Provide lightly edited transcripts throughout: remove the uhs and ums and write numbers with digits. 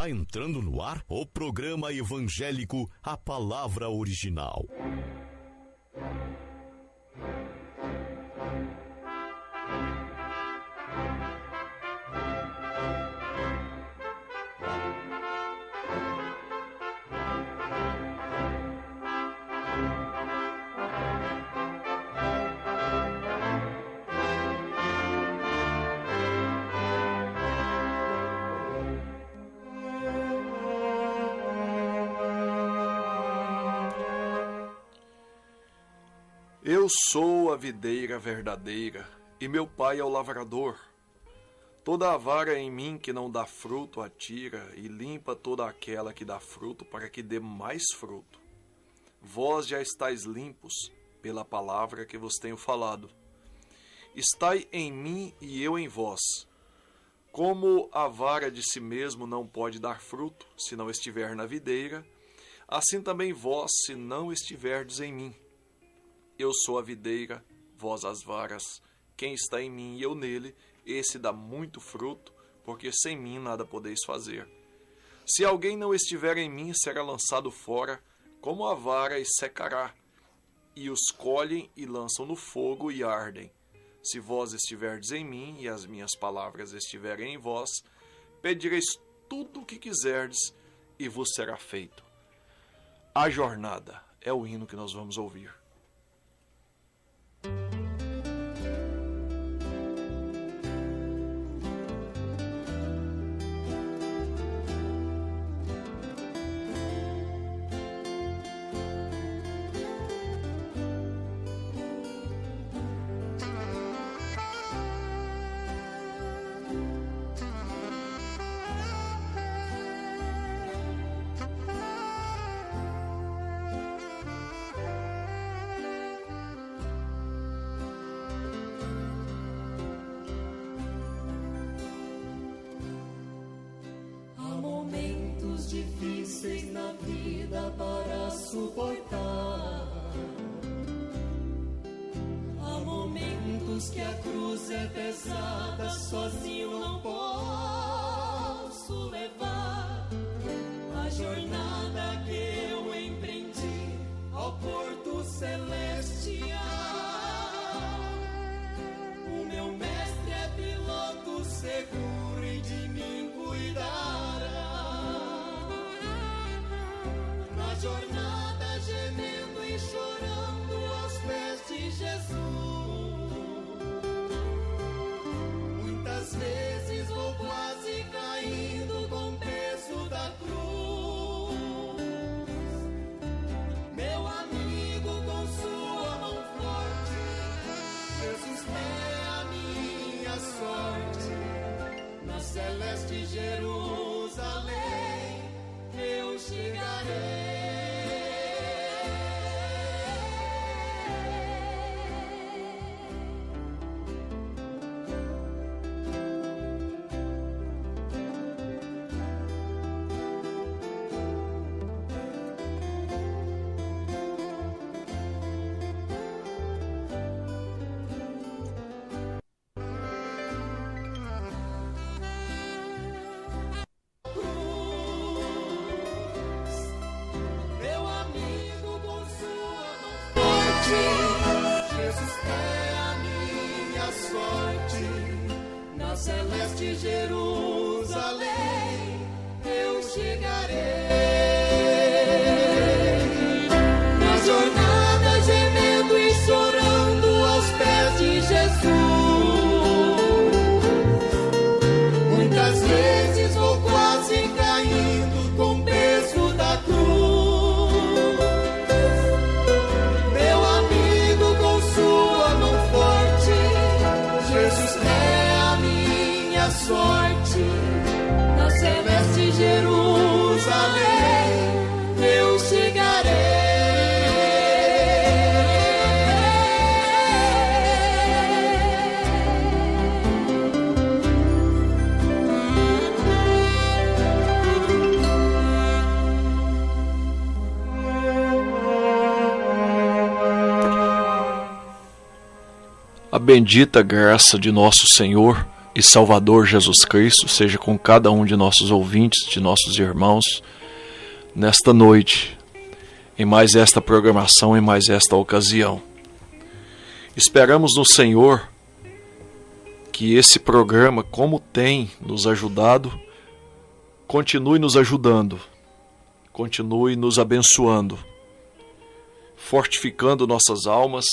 Está entrando no ar o programa evangélico A Palavra Original. Eu sou a videira verdadeira, e meu pai é o lavrador. Toda a vara em mim que não dá fruto atira, e limpa toda aquela que dá fruto, para que dê mais fruto. Vós já estáis limpos pela palavra que vos tenho falado. Estai em mim e eu em vós. Como a vara de si mesmo não pode dar fruto, se não estiver na videira, assim também vós, se não estiverdes em mim. Eu sou a videira, vós as varas. Quem está em mim e eu nele, esse dá muito fruto, porque sem mim nada podeis fazer. Se alguém não estiver em mim, será lançado fora, como a vara, e secará. E os colhem e lançam no fogo e ardem. Se vós estiverdes em mim e as minhas palavras estiverem em vós, pedireis tudo o que quiserdes e vos será feito. A jornada é o hino que nós vamos ouvir. Difíceis na vida para suportar. Há momentos que a cruz é pesada, sozinho não posso levar. A jornada que eu empreendi ao porto celestial. O meu mestre é piloto seguro e de mim cuidará. Jornada gemendo e chorando aos pés de Jesus. Muitas vezes vou quase caindo com o peso da cruz. Meu amigo, com sua mão forte, Jesus é a minha sorte. Na celeste Jerusalém eu chegarei. Celeste Jerusalém, eu chegarei. Na jornada gemendo e chorando aos pés de Jesus. Muitas vezes vou quase caindo com o peso da cruz. Meu amigo, com sua mão forte, Jesus sorte. Na celeste Jerusalém eu chegarei. A bendita graça de nosso Senhor e Salvador Jesus Cristo seja com cada um de nossos ouvintes, de nossos irmãos, nesta noite, em mais esta programação, em mais esta ocasião. Esperamos no Senhor que esse programa, como tem nos ajudado, continue nos ajudando, continue nos abençoando, fortificando nossas almas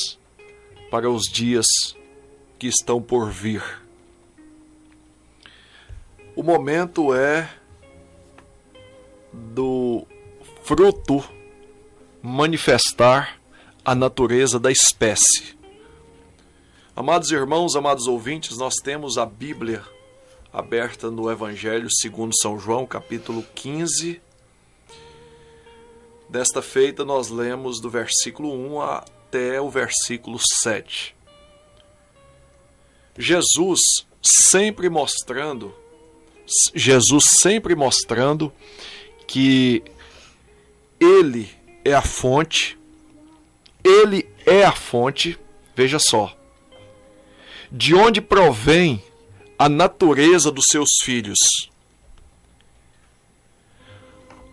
para os dias que estão por vir. O momento é do fruto manifestar a natureza da espécie. Amados irmãos, amados ouvintes, nós temos a Bíblia aberta no Evangelho segundo São João, capítulo 15. Desta feita nós lemos do versículo 1 até o versículo 7. Jesus sempre mostrando que Ele é a fonte, veja só, de onde provém a natureza dos seus filhos.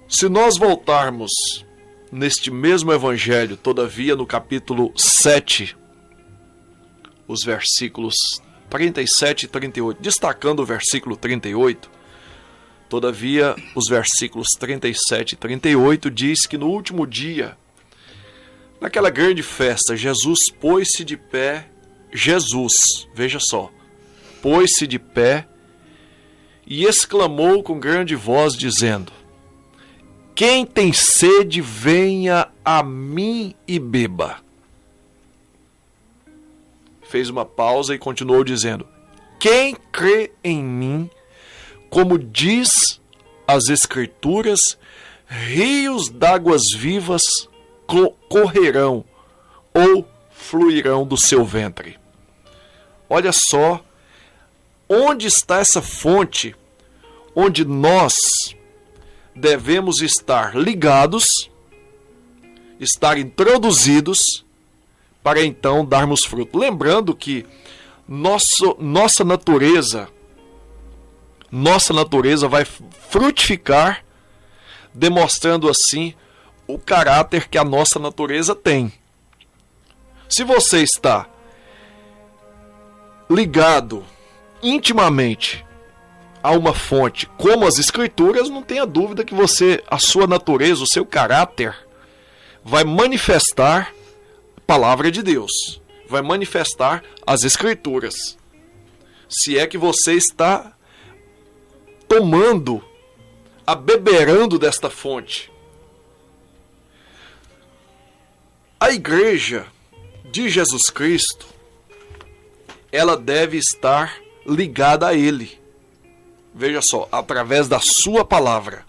Se nós voltarmos neste mesmo Evangelho, todavia, no capítulo 7, os versículos 37 e 38, destacando o versículo 38, todavia, os versículos 37 e 38 diz que no último dia, naquela grande festa, Jesus pôs-se de pé, veja só, pôs-se de pé e exclamou com grande voz, dizendo: quem tem sede, venha a mim e beba. Fez uma pausa e continuou dizendo: quem crê em mim, como diz as Escrituras, rios d'águas vivas correrão ou fluirão do seu ventre. Olha só, onde está essa fonte onde nós devemos estar ligados, estar introduzidos, para então darmos fruto. Lembrando que nossa natureza vai frutificar, demonstrando assim o caráter que a nossa natureza tem. Se você está ligado intimamente a uma fonte como as Escrituras, não tenha dúvida que a sua natureza, o seu caráter, vai manifestar a palavra de Deus, vai manifestar as Escrituras. Se é que você está tomando, abeberando desta fonte. A igreja de Jesus Cristo, ela deve estar ligada a Ele. Veja só, através da sua palavra.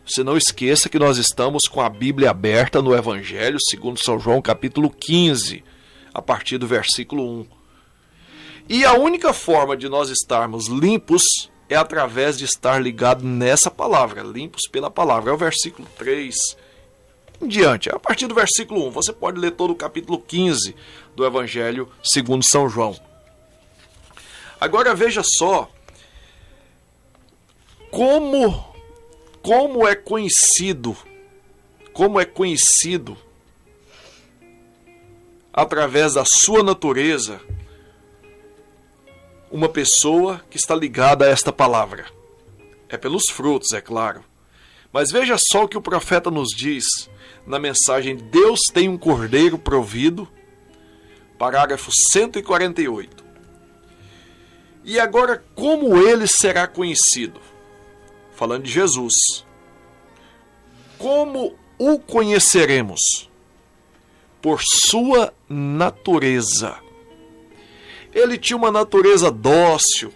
Você não esqueça que nós estamos com a Bíblia aberta no Evangelho segundo São João, capítulo 15, a partir do versículo 1. E a única forma de nós estarmos limpos é através de estar ligado nessa palavra, limpos pela palavra. É o versículo 3 em diante, a partir do versículo 1. Você pode ler todo o capítulo 15 do Evangelho segundo São João. Agora veja só como é conhecido através da sua natureza uma pessoa que está ligada a esta palavra. É pelos frutos, é claro. Mas veja só o que o profeta nos diz na mensagem Deus tem um cordeiro provido, parágrafo 148. E agora, como ele será conhecido? Falando de Jesus. Como o conheceremos? Por sua natureza. Ele tinha uma natureza dócil.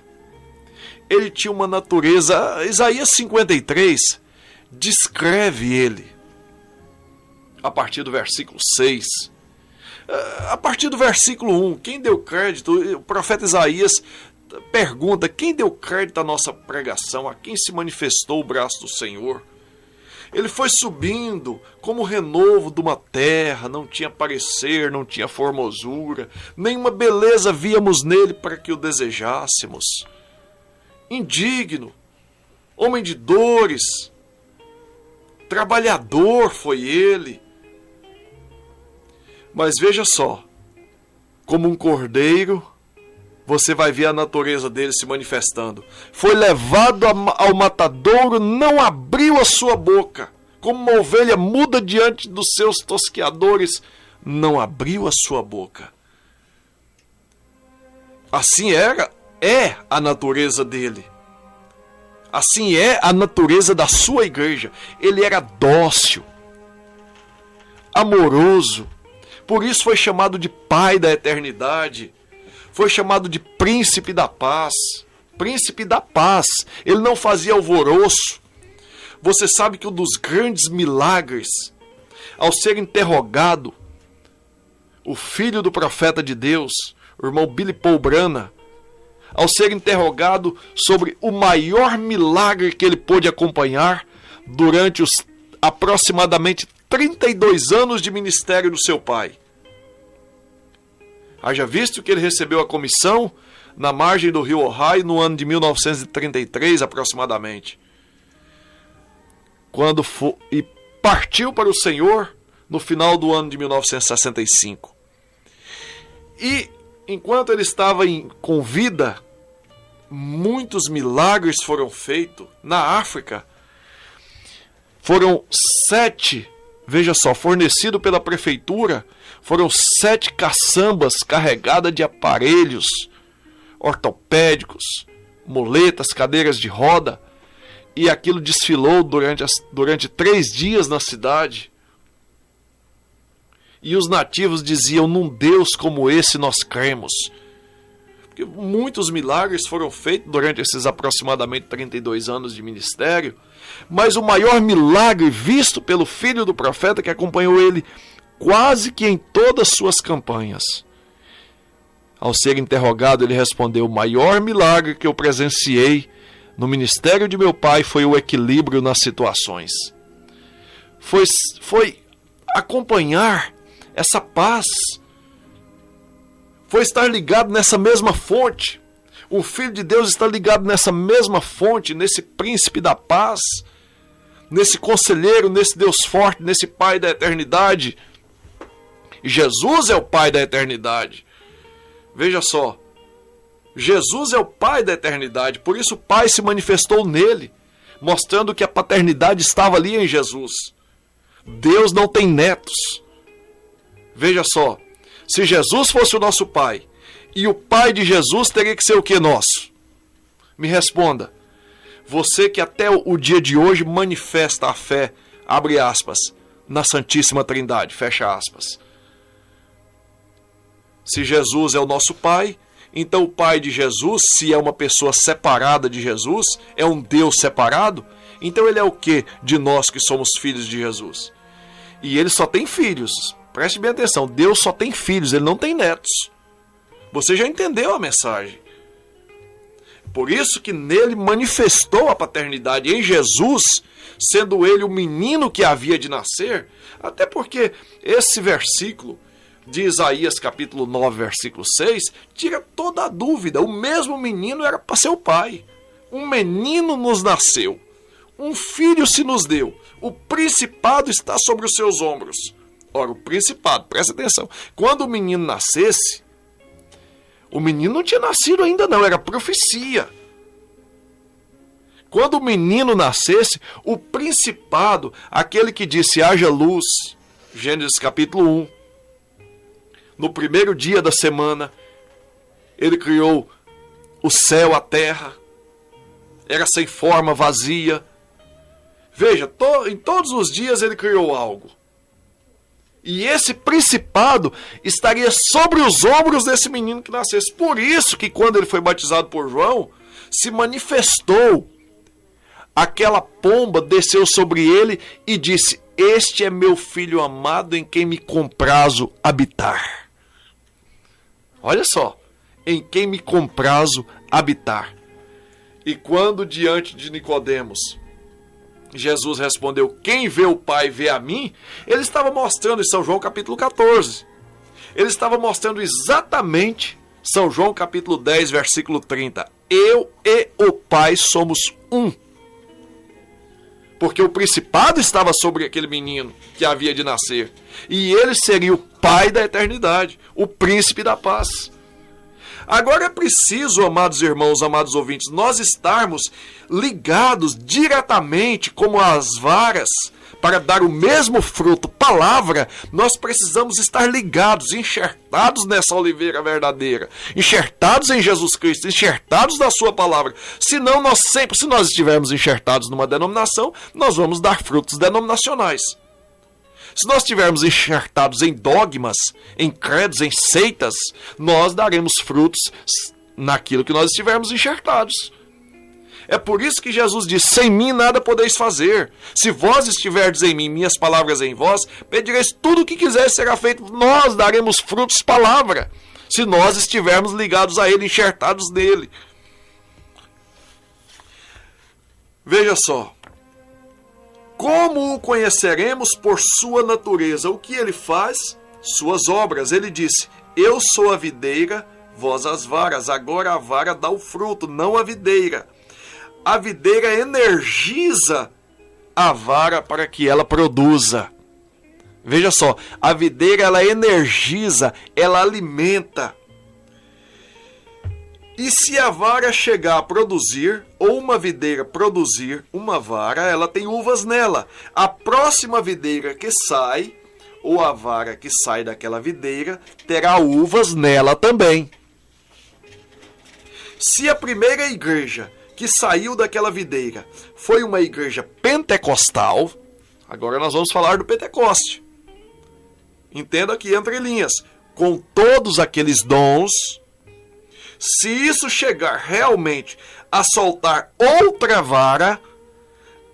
Ele tinha uma natureza... Isaías 53 descreve ele. A partir do versículo 6. A partir do versículo 1. Quem deu crédito? O profeta Isaías pergunta: quem deu crédito à nossa pregação? A quem se manifestou o braço do Senhor? Ele foi subindo como o renovo de uma terra, não tinha parecer, não tinha formosura, nenhuma beleza víamos nele para que o desejássemos. Indigno, homem de dores, trabalhador foi ele. Mas veja só, como um cordeiro, você vai ver a natureza dele se manifestando. Foi levado ao matadouro, não abriu a sua boca. Como uma ovelha muda diante dos seus tosqueadores, não abriu a sua boca. Assim é a natureza dele. Assim é a natureza da sua igreja. Ele era dócil, amoroso. Por isso foi chamado de Pai da eternidade. Foi chamado de Príncipe da Paz. Príncipe da Paz. Ele não fazia alvoroço. Você sabe que um dos grandes milagres, ao ser interrogado, o filho do profeta de Deus, o irmão Billy Paul Branham, ao ser interrogado sobre o maior milagre que ele pôde acompanhar durante os aproximadamente 32 anos de ministério do seu pai. Haja visto que ele recebeu a comissão na margem do rio Ohio no ano de 1933 aproximadamente. E partiu para o Senhor no final do ano de 1965. E enquanto ele estava com vida, muitos milagres foram feitos na África. Foram 7, veja só, fornecido pela prefeitura, foram 7 caçambas carregadas de aparelhos ortopédicos, muletas, cadeiras de roda, e aquilo desfilou durante 3 dias na cidade. E os nativos diziam: num Deus como esse nós cremos. Porque muitos milagres foram feitos durante esses aproximadamente 32 anos de ministério, mas o maior milagre visto pelo filho do profeta, que acompanhou ele quase que em todas as suas campanhas. Ao ser interrogado, ele respondeu: o maior milagre que eu presenciei no ministério de meu pai foi o equilíbrio nas situações. Foi acompanhar essa paz. Foi estar ligado nessa mesma fonte. O Filho de Deus está ligado nessa mesma fonte, nesse príncipe da paz, nesse conselheiro, nesse Deus forte, nesse Pai da eternidade. Jesus é o Pai da eternidade. Veja só, Jesus é o Pai da eternidade, por isso o Pai se manifestou nele, mostrando que a paternidade estava ali em Jesus. Deus não tem netos. Veja só, se Jesus fosse o nosso Pai, e o Pai de Jesus teria que ser o que nosso? Me responda. Você que até o dia de hoje manifesta a fé, abre aspas, na Santíssima Trindade, fecha aspas. Se Jesus é o nosso Pai, então o Pai de Jesus, se é uma pessoa separada de Jesus, é um Deus separado, então ele é o que de nós que somos filhos de Jesus? E ele só tem filhos. Preste bem atenção, Deus só tem filhos, ele não tem netos. Você já entendeu a mensagem? Por isso que nele manifestou a paternidade em Jesus, sendo ele o menino que havia de nascer, até porque esse versículo de Isaías capítulo 9, versículo 6, tira toda a dúvida. O mesmo menino era para ser o pai. Um menino nos nasceu, um filho se nos deu, o principado está sobre os seus ombros. Ora, o principado, presta atenção, quando o menino nascesse, o menino não tinha nascido ainda não, era profecia. Quando o menino nascesse, o principado, aquele que disse haja luz, Gênesis capítulo 1, no primeiro dia da semana, ele criou o céu, a terra, era sem forma, vazia. Veja, em todos os dias ele criou algo. E esse principado estaria sobre os ombros desse menino que nascesse. Por isso que quando ele foi batizado por João, se manifestou. Aquela pomba desceu sobre ele e disse: este é meu filho amado em quem me comprazo habitar. Olha só, em quem me comprazo habitar. E quando diante de Nicodemos, Jesus respondeu: quem vê o Pai vê a mim. Ele estava mostrando em São João capítulo 14. Ele estava mostrando exatamente São João capítulo 10, versículo 30. Eu e o Pai somos um. Porque o principado estava sobre aquele menino que havia de nascer. E ele seria o Pai da eternidade, o príncipe da paz. Agora é preciso, amados irmãos, amados ouvintes, nós estarmos ligados diretamente como as varas para dar o mesmo fruto, palavra. Nós precisamos estar ligados, enxertados nessa oliveira verdadeira, enxertados em Jesus Cristo, enxertados na sua palavra. Senão, se nós estivermos enxertados numa denominação, nós vamos dar frutos denominacionais. Se nós estivermos enxertados em dogmas, em credos, em seitas, nós daremos frutos naquilo que nós estivermos enxertados. É por isso que Jesus diz: sem mim nada podeis fazer. Se vós estiverdes em mim, minhas palavras em vós, pedireis tudo o que quiseres, será feito. Nós daremos frutos palavra, se nós estivermos ligados a Ele, enxertados nele. Veja só. Como o conheceremos? Por sua natureza. O que ele faz? Suas obras. Ele disse: eu sou a videira, vós as varas. Agora a vara dá o fruto, não a videira. A videira energiza a vara para que ela produza. Veja só, a videira ela energiza, ela alimenta. E se a vara chegar a produzir, ou uma videira produzir uma vara, ela tem uvas nela. A próxima videira que sai, ou a vara que sai daquela videira, terá uvas nela também. Se a primeira igreja que saiu daquela videira foi uma igreja pentecostal, agora nós vamos falar do Pentecoste. Entenda aqui entre linhas, com todos aqueles dons. Se isso chegar realmente a soltar outra vara,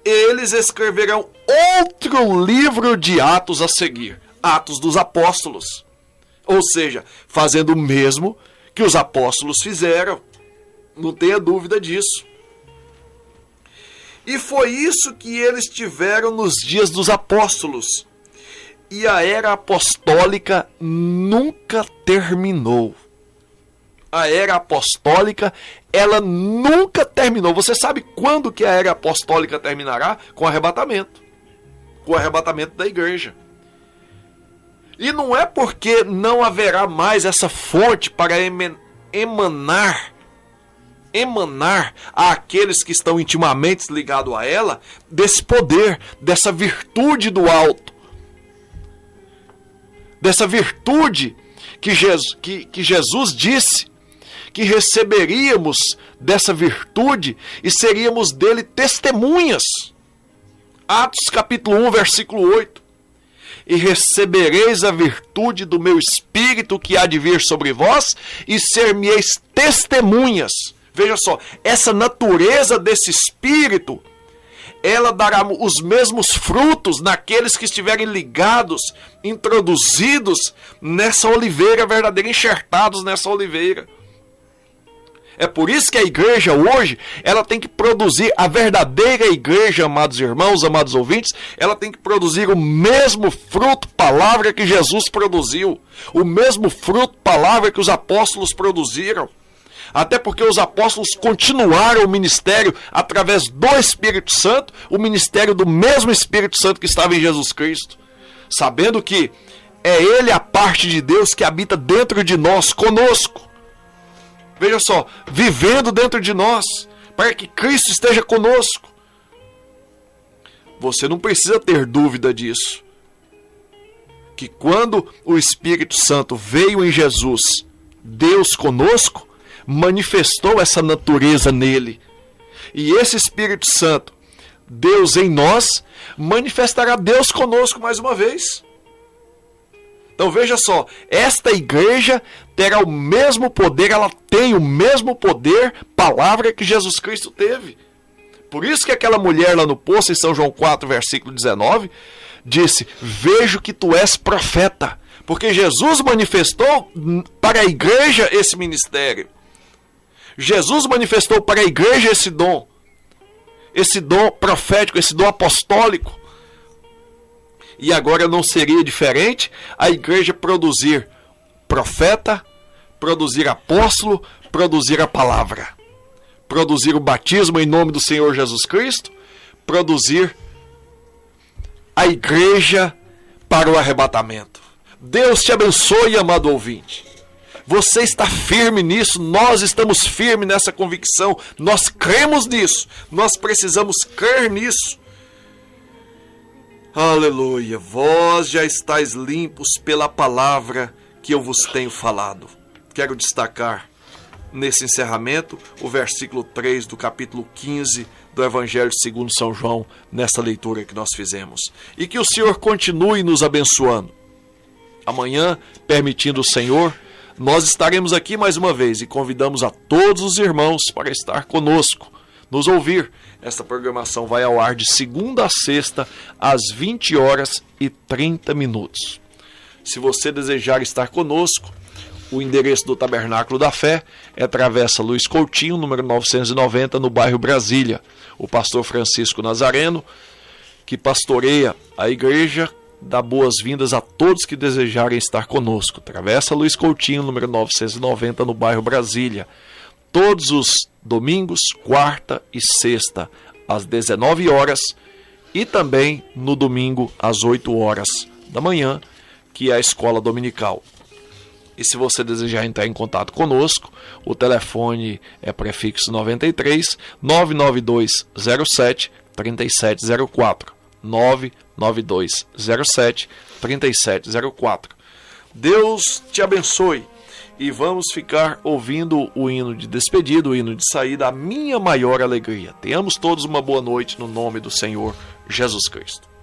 eles escreverão outro livro de Atos a seguir, Atos dos Apóstolos. Ou seja, fazendo o mesmo que os apóstolos fizeram. Não tenha dúvida disso. E foi isso que eles tiveram nos dias dos apóstolos. E a era apostólica nunca terminou. A era apostólica, ela nunca terminou. Você sabe quando que a era apostólica terminará? Com o arrebatamento. Com o arrebatamento da igreja. E não é porque não haverá mais essa fonte para emanar àqueles que estão intimamente ligados a ela, desse poder, dessa virtude do alto. Dessa virtude que Jesus disse que receberíamos dessa virtude e seríamos dele testemunhas. Atos capítulo 1, versículo 8. E recebereis a virtude do meu Espírito que há de vir sobre vós, e ser-me-eis testemunhas. Veja só, essa natureza desse Espírito, ela dará os mesmos frutos naqueles que estiverem ligados, introduzidos nessa oliveira verdadeira, enxertados nessa oliveira. É por isso que a igreja hoje, ela tem que produzir, a verdadeira igreja, amados irmãos, amados ouvintes, ela tem que produzir o mesmo fruto, palavra que Jesus produziu, o mesmo fruto, palavra que os apóstolos produziram. Até porque os apóstolos continuaram o ministério através do Espírito Santo, o ministério do mesmo Espírito Santo que estava em Jesus Cristo, sabendo que é Ele a parte de Deus que habita dentro de nós, conosco. Veja só, vivendo dentro de nós, para que Cristo esteja conosco. Você não precisa ter dúvida disso. Que quando o Espírito Santo veio em Jesus, Deus conosco, manifestou essa natureza nele. E esse Espírito Santo, Deus em nós, manifestará Deus conosco mais uma vez. Então veja só, esta igreja terá o mesmo poder, ela tem o mesmo poder, palavra que Jesus Cristo teve. Por isso que aquela mulher lá no poço, em São João 4, versículo 19, disse: vejo que tu és profeta. Porque Jesus manifestou para a igreja esse ministério. Jesus manifestou para a igreja esse dom. esse dom profético, esse dom apostólico. E agora não seria diferente a igreja produzir profeta, produzir apóstolo, produzir a palavra, produzir o batismo em nome do Senhor Jesus Cristo, produzir a igreja para o arrebatamento. Deus te abençoe, amado ouvinte. Você está firme nisso, nós estamos firmes nessa convicção, nós cremos nisso, nós precisamos crer nisso. Aleluia, vós já estáis limpos pela palavra que eu vos tenho falado. Quero destacar nesse encerramento o versículo 3 do capítulo 15 do Evangelho segundo São João, nessa leitura que nós fizemos. E que o Senhor continue nos abençoando. Amanhã, permitindo o Senhor, nós estaremos aqui mais uma vez e convidamos a todos os irmãos para estar conosco, nos ouvir. Esta programação vai ao ar de segunda a sexta, às 20h30. Se você desejar estar conosco, o endereço do Tabernáculo da Fé é Travessa Luiz Coutinho, número 990, no bairro Brasília. O pastor Francisco Nazareno, que pastoreia a igreja, dá boas-vindas a todos que desejarem estar conosco. Travessa Luiz Coutinho, número 990, no bairro Brasília. Todos os domingos, quarta e sexta, às 19h, e também no domingo, às 8h da manhã, que é a escola dominical. E se você desejar entrar em contato conosco, o telefone é prefixo 93 99207 3704. 99207 3704. Deus te abençoe. E vamos ficar ouvindo o hino de despedida, o hino de saída, a minha maior alegria. Tenhamos todos uma boa noite no nome do Senhor Jesus Cristo.